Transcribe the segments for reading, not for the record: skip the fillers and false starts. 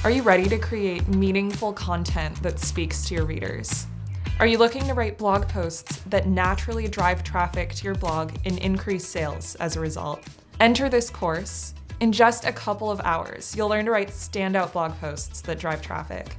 Are you ready to create meaningful content that speaks to your readers? Are you looking to write blog posts that naturally drive traffic to your blog and increase sales as a result? Enter this course. In just a couple of hours, you'll learn to write standout blog posts that drive traffic.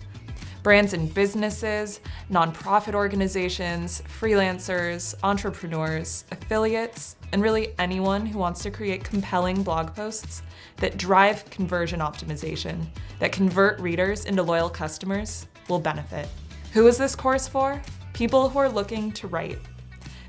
Brands and businesses, nonprofit organizations, freelancers, entrepreneurs, affiliates, and really anyone who wants to create compelling blog posts that drive conversion optimization, that convert readers into loyal customers, will benefit. Who is this course for? People who are looking to write.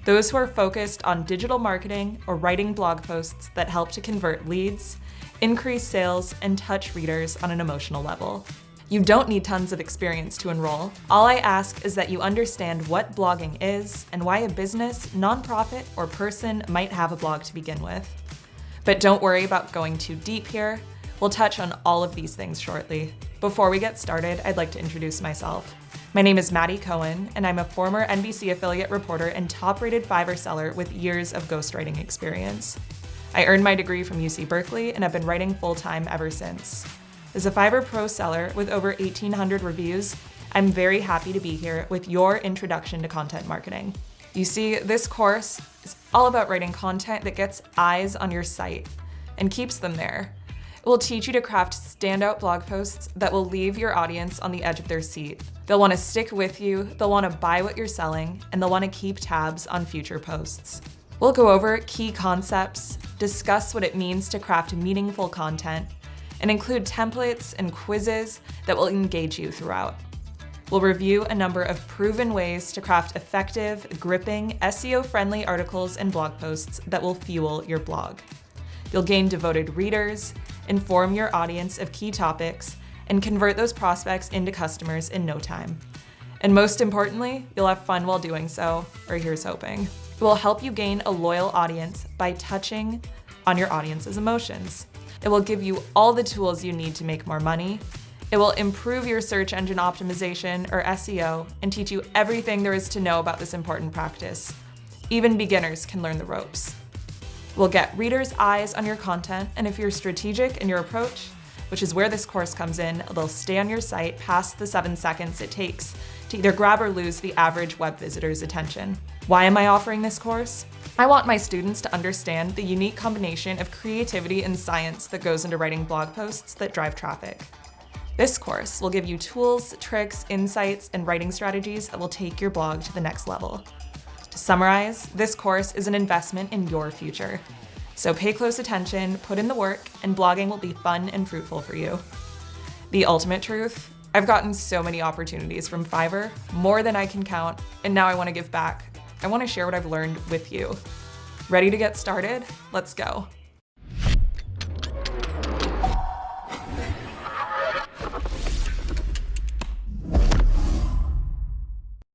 Those who are focused on digital marketing or writing blog posts that help to convert leads, increase sales, and touch readers on an emotional level. You don't need tons of experience to enroll. All I ask is that you understand what blogging is and why a business, nonprofit, or person might have a blog to begin with. But don't worry about going too deep here. We'll touch on all of these things shortly. Before we get started, I'd like to introduce myself. My name is Maddie Cohen, and I'm a former NBC affiliate reporter and top-rated Fiverr seller with years of ghostwriting experience. I earned my degree from UC Berkeley and have been writing full-time ever since. As a Fiverr Pro seller with over 1,800 reviews, I'm very happy to be here with your introduction to content marketing. You see, this course is all about writing content that gets eyes on your site and keeps them there. It will teach you to craft standout blog posts that will leave your audience on the edge of their seat. They'll want to stick with you, they'll want to buy what you're selling, and they'll want to keep tabs on future posts. We'll go over key concepts, discuss what it means to craft meaningful content, and include templates and quizzes that will engage you throughout. We'll review a number of proven ways to craft effective, gripping, SEO-friendly articles and blog posts that will fuel your blog. You'll gain devoted readers, inform your audience of key topics, and convert those prospects into customers in no time. And most importantly, you'll have fun while doing so, or here's hoping. It will help you gain a loyal audience by touching on your audience's emotions. It will give you all the tools you need to make more money. It will improve your search engine optimization, or SEO, and teach you everything there is to know about this important practice. Even beginners can learn the ropes. We'll get readers' eyes on your content, and if you're strategic in your approach, which is where this course comes in, they'll stay on your site past the 7 seconds it takes to either grab or lose the average web visitor's attention. Why am I offering this course? I want my students to understand the unique combination of creativity and science that goes into writing blog posts that drive traffic. This course will give you tools, tricks, insights, and writing strategies that will take your blog to the next level. To summarize, this course is an investment in your future. So pay close attention, put in the work, and blogging will be fun and fruitful for you. The ultimate truth, I've gotten so many opportunities from Fiverr, more than I can count, and now I want to give back. I want to share what I've learned with you. Ready to get started? Let's go.